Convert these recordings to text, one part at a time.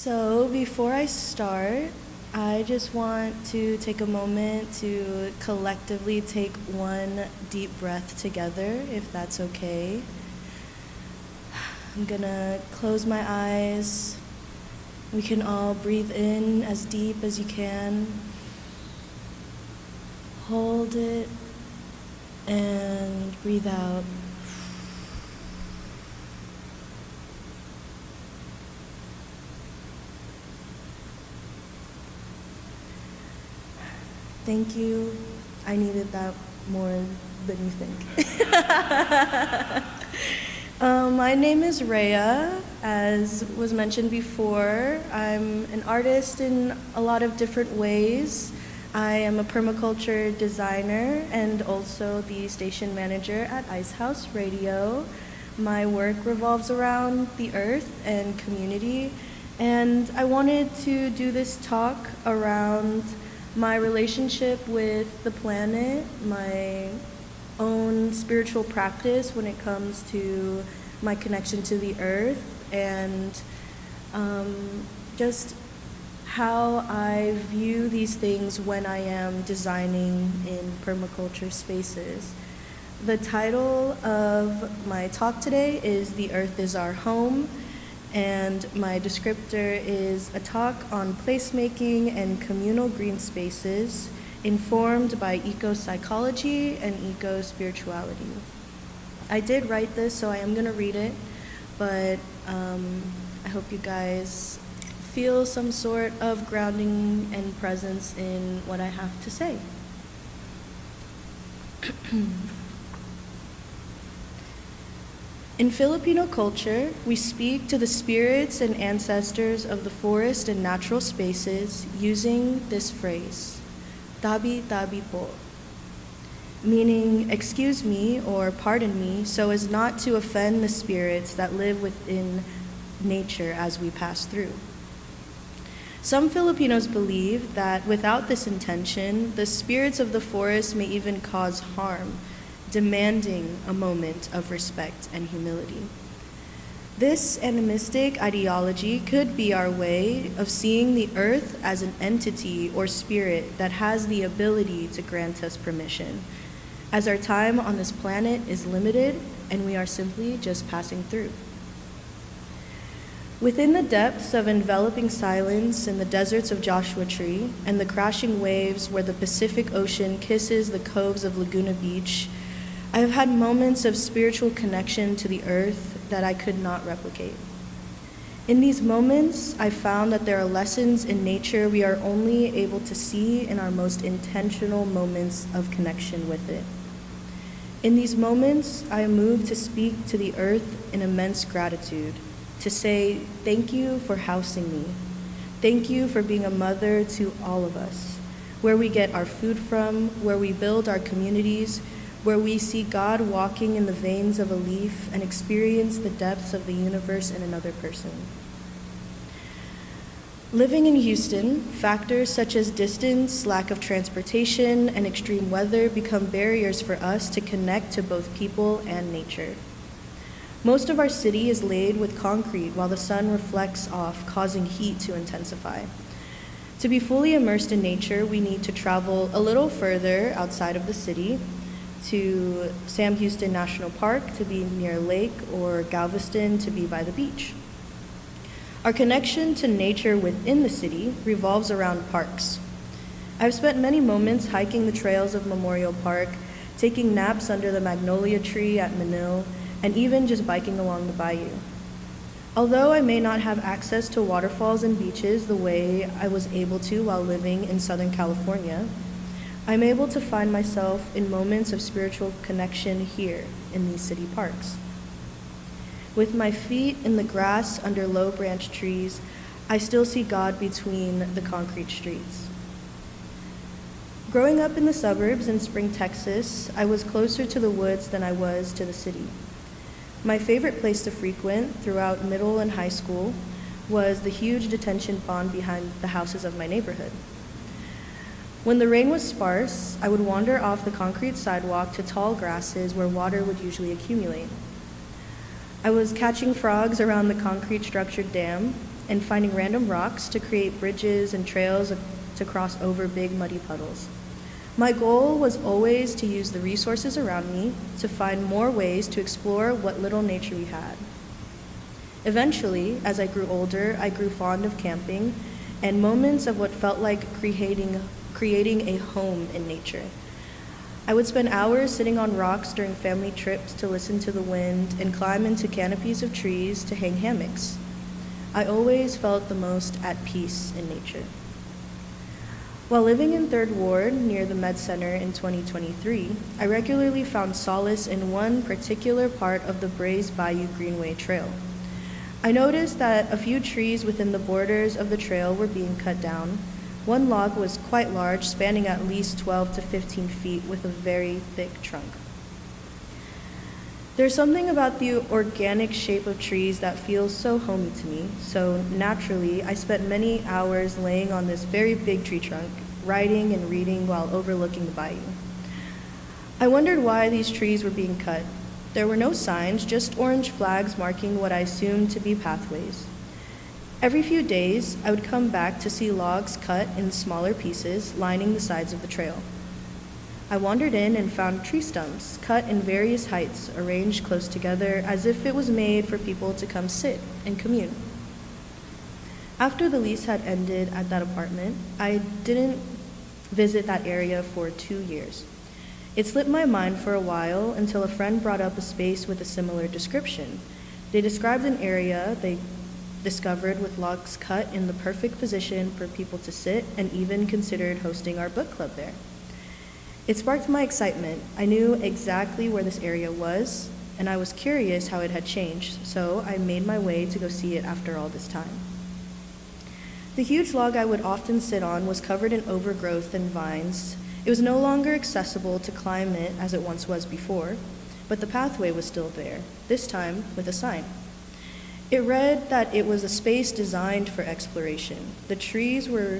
So, before I start, I just want to take a moment to collectively take one deep breath together, if that's okay. I'm gonna close my eyes. We can all breathe in as deep as you can. Hold it and breathe out. Thank you. I needed that more than you think. My name is Reia. As was mentioned before, I'm an artist in a lot of different ways. I am a permaculture designer and also the station manager at Ice House Radio. My work revolves around the earth and community, and I wanted to do this talk around my relationship with the planet, my own spiritual practice when it comes to my connection to the earth, and just how I view these things when I am designing in permaculture spaces. The title of my talk today is "The Earth is Our Home," and my descriptor is a talk on placemaking and communal green spaces informed by eco-psychology and eco-spirituality. I did write this, so I am going to read it, but I hope you guys feel some sort of grounding and presence in what I have to say. In Filipino culture, we speak to the spirits and ancestors of the forest and natural spaces using this phrase, tabi-tabi po, meaning excuse me or pardon me so as not to offend the spirits that live within nature as we pass through. Some Filipinos believe that without this intention, the spirits of the forest may even cause harm, demanding a moment of respect and humility. This animistic ideology could be our way of seeing the earth as an entity or spirit that has the ability to grant us permission, as our time on this planet is limited and we are simply just passing through. Within the depths of enveloping silence in the deserts of Joshua Tree and the crashing waves where the Pacific Ocean kisses the coves of Laguna Beach, I have had moments of spiritual connection to the earth that I could not replicate. In these moments, I found that there are lessons in nature we are only able to see in our most intentional moments of connection with it. In these moments, I am moved to speak to the earth in immense gratitude, to say thank you for housing me. Thank you for being a mother to all of us, where we get our food from, where we build our communities, where we see God walking in the veins of a leaf and experience the depths of the universe in another person. Living in Houston, factors such as distance, lack of transportation, and extreme weather become barriers for us to connect to both people and nature. Most of our city is laid with concrete while the sun reflects off, causing heat to intensify. To be fully immersed in nature, we need to travel a little further outside of the city to Sam Houston National Park to be near a lake, or Galveston to be by the beach. Our connection to nature within the city revolves around parks. I've spent many moments hiking the trails of Memorial Park, taking naps under the magnolia tree at Manil, and even just biking along the bayou. Although I may not have access to waterfalls and beaches the way I was able to while living in Southern California, I'm able to find myself in moments of spiritual connection here in these city parks. With my feet in the grass under low branch trees, I still see God between the concrete streets. Growing up in the suburbs in Spring, Texas, I was closer to the woods than I was to the city. My favorite place to frequent throughout middle and high school was the huge detention pond behind the houses of my neighborhood. When the rain was sparse, I would wander off the concrete sidewalk to tall grasses where water would usually accumulate. I was catching frogs around the concrete structured dam, and finding random rocks to create bridges and trails to cross over big muddy puddles. My goal was always to use the resources around me to find more ways to explore what little nature we had. Eventually, as I grew older, I grew fond of camping and moments of what felt like creating a home in nature. I would spend hours sitting on rocks during family trips to listen to the wind and climb into canopies of trees to hang hammocks. I always felt the most at peace in nature. While living in 3rd Ward near the Med Center in 2023, I regularly found solace in one particular part of the Brays Bayou Greenway Trail. I noticed that a few trees within the borders of the trail were being cut down. One log was quite large, spanning at least 12 to 15 feet with a very thick trunk. There's something about the organic shape of trees that feels so homey to me, so naturally, I spent many hours laying on this very big tree trunk, writing and reading while overlooking the bayou. I wondered why these trees were being cut. There were no signs, just orange flags marking what I assumed to be pathways. Every few days, I would come back to see logs cut in smaller pieces lining the sides of the trail. I wandered in and found tree stumps cut in various heights, arranged close together as if it was made for people to come sit and commune. After the lease had ended at that apartment, I didn't visit that area for 2 years. It slipped my mind for a while until a friend brought up a space with a similar description. They described an area they discovered with logs cut in the perfect position for people to sit and even considered hosting our book club there. It sparked my excitement. I knew exactly where this area was, and I was curious how it had changed, so I made my way to go see it after all this time. The huge log I would often sit on was covered in overgrowth and vines. It was no longer accessible to climb it as it once was before, but the pathway was still there, this time with a sign. It read that it was a space designed for exploration. The trees were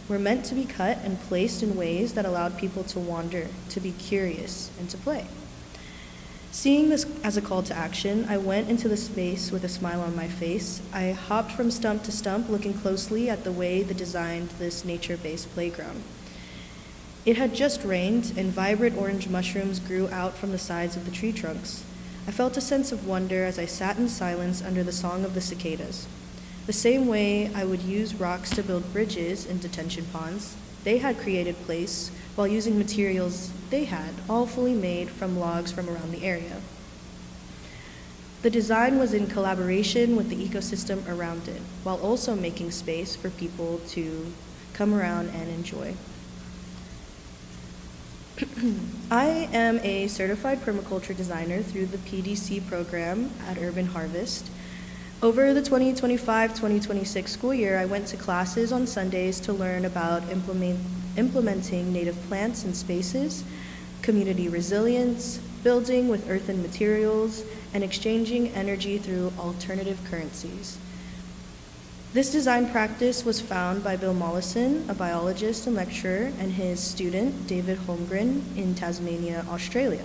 meant to be cut and placed in ways that allowed people to wander, to be curious, and to play. Seeing this as a call to action, I went into the space with a smile on my face. I hopped from stump to stump, looking closely at the way they designed this nature-based playground. It had just rained, and vibrant orange mushrooms grew out from the sides of the tree trunks. I felt a sense of wonder as I sat in silence under the song of the cicadas. The same way I would use rocks to build bridges in detention ponds, they had created place while using materials they had, all fully made from logs from around the area. The design was in collaboration with the ecosystem around it, while also making space for people to come around and enjoy. I am a certified permaculture designer through the PDC program at Urban Harvest. Over the 2025-2026 school year, I went to classes on Sundays to learn about implementing native plants and spaces, community resilience, building with earth and materials, and exchanging energy through alternative currencies. This design practice was found by Bill Mollison, a biologist and lecturer, and his student, David Holmgren, in Tasmania, Australia.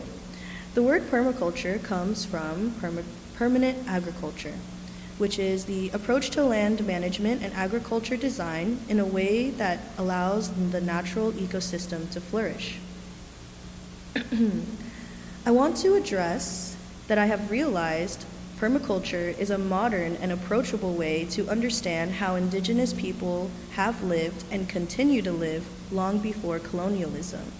The word permaculture comes from permanent agriculture, which is the approach to land management and agriculture design in a way that allows the natural ecosystem to flourish. I want to address that I have realized permaculture is a modern and approachable way to understand how Indigenous people have lived and continue to live long before colonialism.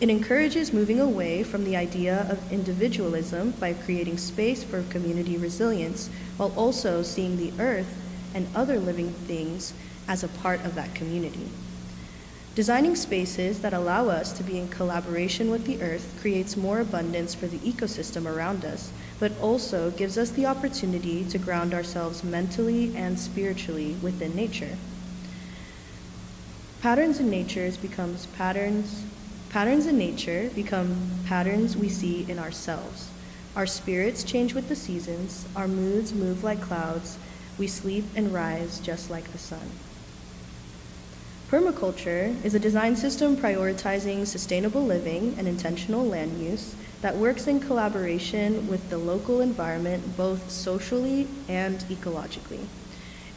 It encourages moving away from the idea of individualism by creating space for community resilience, while also seeing the earth and other living things as a part of that community. Designing spaces that allow us to be in collaboration with the earth creates more abundance for the ecosystem around us, but also gives us the opportunity to ground ourselves mentally and spiritually within nature. Patterns in nature become patterns we see in ourselves. Our spirits change with the seasons, our moods move like clouds, we sleep and rise just like the sun. Permaculture is a design system prioritizing sustainable living and intentional land use that works in collaboration with the local environment both socially and ecologically.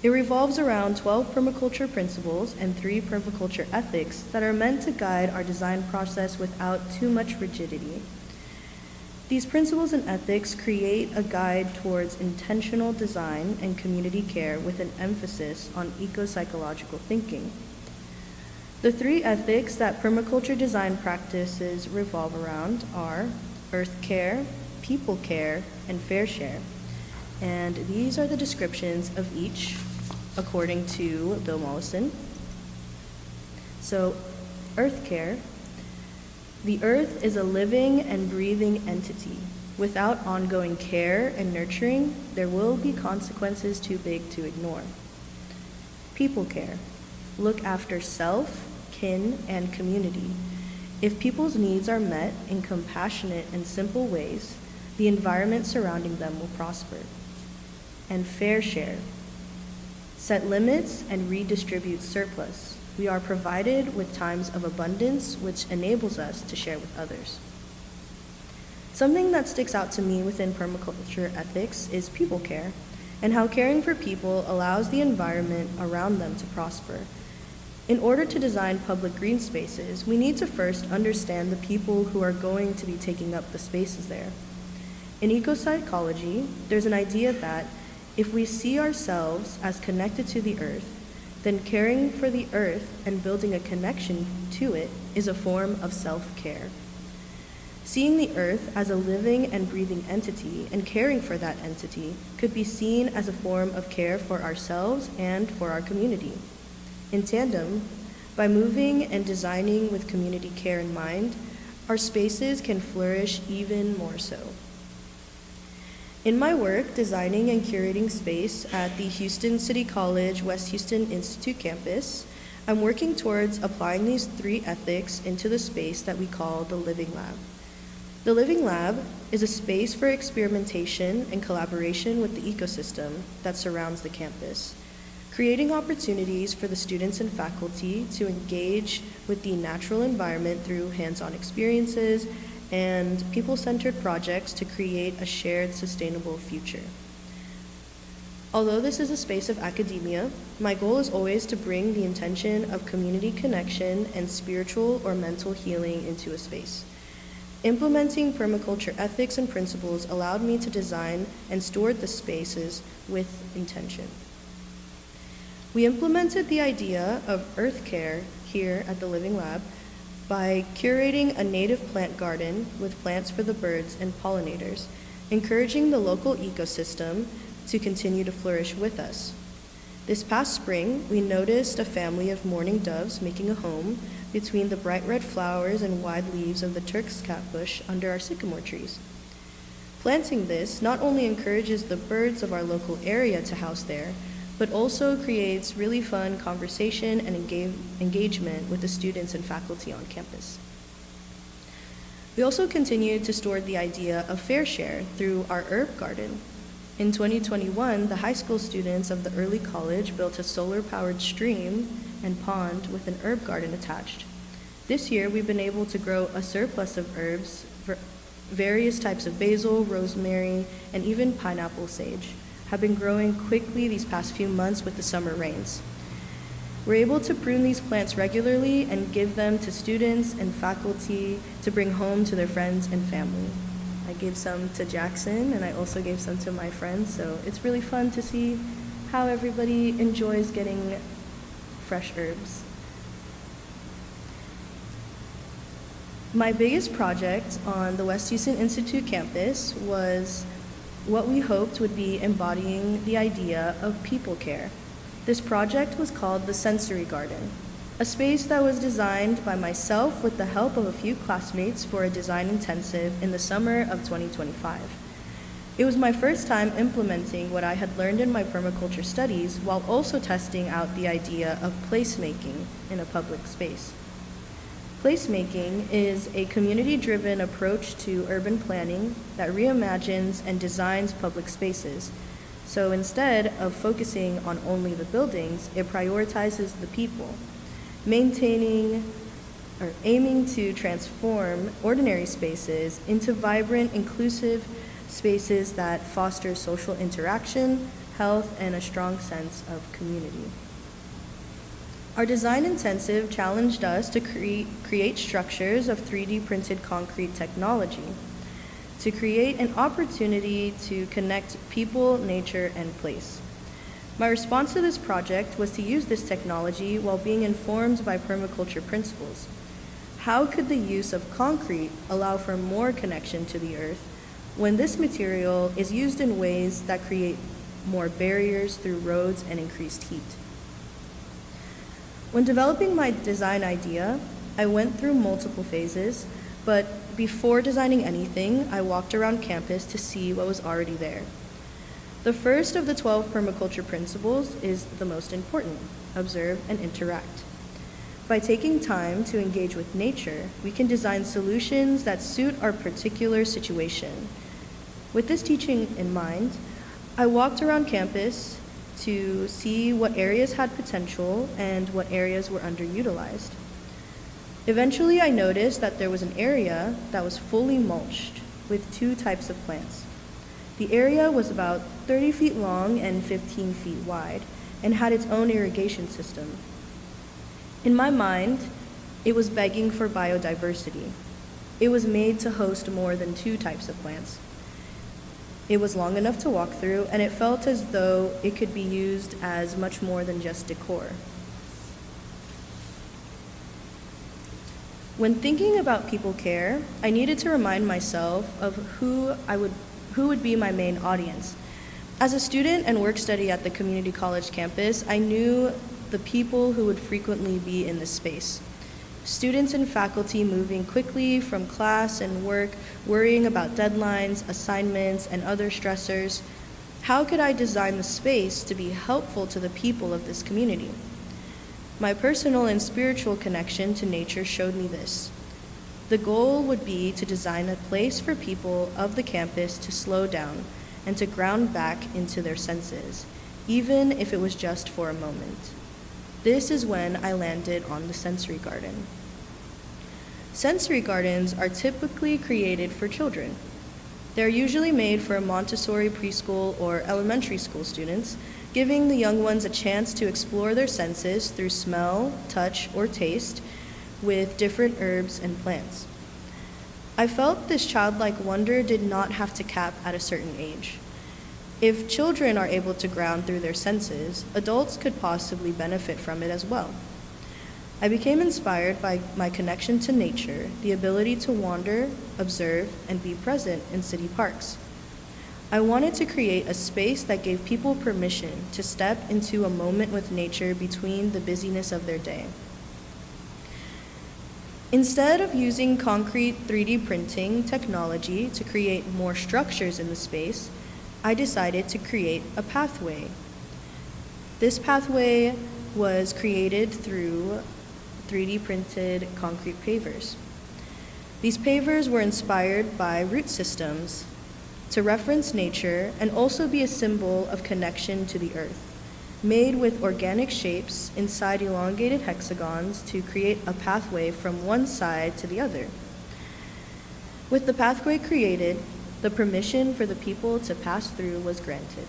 It revolves around 12 permaculture principles and 3 permaculture ethics that are meant to guide our design process without too much rigidity. These principles and ethics create a guide towards intentional design and community care with an emphasis on eco-psychological thinking. The 3 ethics that permaculture design practices revolve around are earth care, people care, and fair share. And these are the descriptions of each according to Bill Mollison. So, earth care. The earth is a living and breathing entity. Without ongoing care and nurturing, there will be consequences too big to ignore. People care. Look after self, kin, and community. If people's needs are met in compassionate and simple ways, the environment surrounding them will prosper. And fair share. Set limits and redistribute surplus. We are provided with times of abundance, which enables us to share with others. Something that sticks out to me within permaculture ethics is people care, and how caring for people allows the environment around them to prosper. In order to design public green spaces, we need to first understand the people who are going to be taking up the spaces there. In eco-psychology, there's an idea that if we see ourselves as connected to the earth, then caring for the earth and building a connection to it is a form of self-care. Seeing the earth as a living and breathing entity and caring for that entity could be seen as a form of care for ourselves and for our community. In tandem, by moving and designing with community care in mind, our spaces can flourish even more so. In my work designing and curating space at the Houston City College West Houston Institute campus, I'm working towards applying these 3 ethics into the space that we call the Living Lab. The Living Lab is a space for experimentation and collaboration with the ecosystem that surrounds the campus, creating opportunities for the students and faculty to engage with the natural environment through hands-on experiences and people-centered projects to create a shared sustainable future. Although this is a space of academia, my goal is always to bring the intention of community connection and spiritual or mental healing into a space. Implementing permaculture ethics and principles allowed me to design and steward the spaces with intention. We implemented the idea of earth care here at the Living Lab by curating a native plant garden with plants for the birds and pollinators, encouraging the local ecosystem to continue to flourish with us. This past spring, we noticed a family of mourning doves making a home between the bright red flowers and wide leaves of the Turk's cap bush under our sycamore trees. Planting this not only encourages the birds of our local area to house there, but also creates really fun conversation and engagement with the students and faculty on campus. We also continued to steward the idea of fair share through our herb garden. In 2021, the high school students of the early college built a solar-powered stream and pond with an herb garden attached. This year, we've been able to grow a surplus of herbs, various types of basil, rosemary, and even pineapple sage have been growing quickly these past few months with the summer rains. We're able to prune these plants regularly and give them to students and faculty to bring home to their friends and family. I gave some to Jackson, and I also gave some to my friends, so it's really fun to see how everybody enjoys getting fresh herbs. My biggest project on the West Houston Institute campus was what we hoped would be embodying the idea of people care. This project was called the Sensory Garden, a space that was designed by myself with the help of a few classmates for a design intensive in the summer of 2025. It was my first time implementing what I had learned in my permaculture studies while also testing out the idea of placemaking in a public space. Placemaking is a community-driven approach to urban planning that reimagines and designs public spaces. So instead of focusing on only the buildings, it prioritizes the people, maintaining aiming to transform ordinary spaces into vibrant, inclusive spaces that foster social interaction, health, and a strong sense of community. Our design intensive challenged us to create structures of 3D printed concrete technology, to create an opportunity to connect people, nature, and place. My response to this project was to use this technology while being informed by permaculture principles. How could the use of concrete allow for more connection to the earth when this material is used in ways that create more barriers through roads and increased heat? When developing my design idea, I went through multiple phases, but before designing anything, I walked around campus to see what was already there. The first of the 12 permaculture principles is the most important: observe and interact. By taking time to engage with nature, we can design solutions that suit our particular situation. With this teaching in mind, I walked around campus to see what areas had potential and what areas were underutilized. Eventually, I noticed that there was an area that was fully mulched with 2 types of plants. The area was about 30 feet long and 15 feet wide and had its own irrigation system. In my mind, it was begging for biodiversity. It was made to host more than 2 types of plants. It was long enough to walk through, and it felt as though it could be used as much more than just decor. When thinking about people care, I needed to remind myself of who would be my main audience. As a student and work study at the community college campus, I knew the people who would frequently be in this space. Students and faculty moving quickly from class and work, worrying about deadlines, assignments, and other stressors. How could I design the space to be helpful to the people of this community? My personal and spiritual connection to nature showed me this. The goal would be to design a place for people of the campus to slow down and to ground back into their senses, even if it was just for a moment. This is when I landed on the sensory garden. Sensory gardens are typically created for children. They're usually made for Montessori preschool or elementary school students, giving the young ones a chance to explore their senses through smell, touch, or taste with different herbs and plants. I felt this childlike wonder did not have to cap at a certain age. If children are able to ground through their senses, adults could possibly benefit from it as well. I became inspired by my connection to nature, the ability to wander, observe, and be present in city parks. I wanted to create a space that gave people permission to step into a moment with nature between the busyness of their day. Instead of using concrete 3D printing technology to create more structures in the space, I decided to create a pathway. This pathway was created through 3D printed concrete pavers. These pavers were inspired by root systems to reference nature and also be a symbol of connection to the earth, made with organic shapes inside elongated hexagons to create a pathway from one side to the other. With the pathway created, the permission for the people to pass through was granted.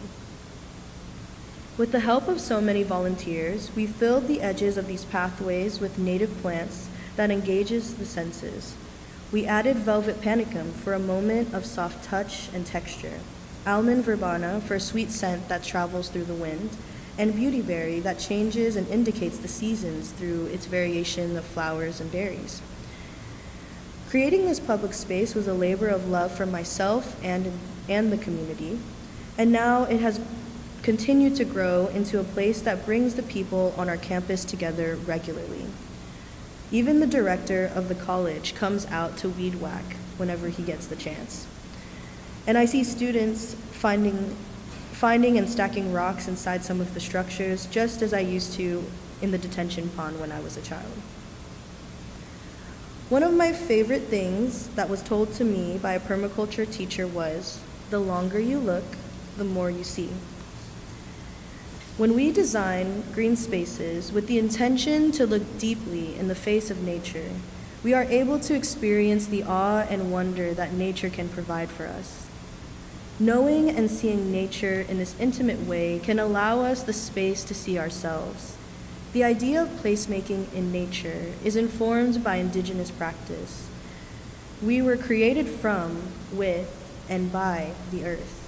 With the help of so many volunteers, we filled the edges of these pathways with native plants that engages the senses. We added velvet panicum for a moment of soft touch and texture, almond verbena for a sweet scent that travels through the wind, and beautyberry that changes and indicates the seasons through its variation of flowers and berries. Creating this public space was a labor of love for myself and the community, and now it has continued to grow into a place that brings the people on our campus together regularly. Even the director of the college comes out to weed whack whenever he gets the chance. And I see students finding and stacking rocks inside some of the structures, just as I used to in the detention pond when I was a child. One of my favorite things that was told to me by a permaculture teacher was, the longer you look, the more you see. When we design green spaces with the intention to look deeply in the face of nature, We are able to experience the awe and wonder that nature can provide for us. Knowing and seeing nature in this intimate way can allow us the space to see ourselves. The idea of placemaking in nature is informed by indigenous practice. We were created from, with, and by the earth.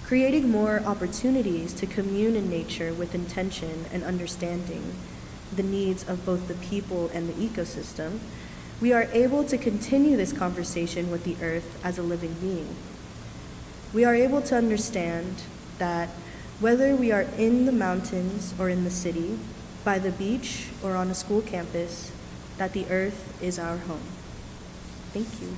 Creating more opportunities to commune in nature with intention and understanding the needs of both the people and the ecosystem, we are able to continue this conversation with the earth as a living being. We are able to understand that whether we are in the mountains or in the city, by the beach or on a school campus, that the earth is our home. Thank you.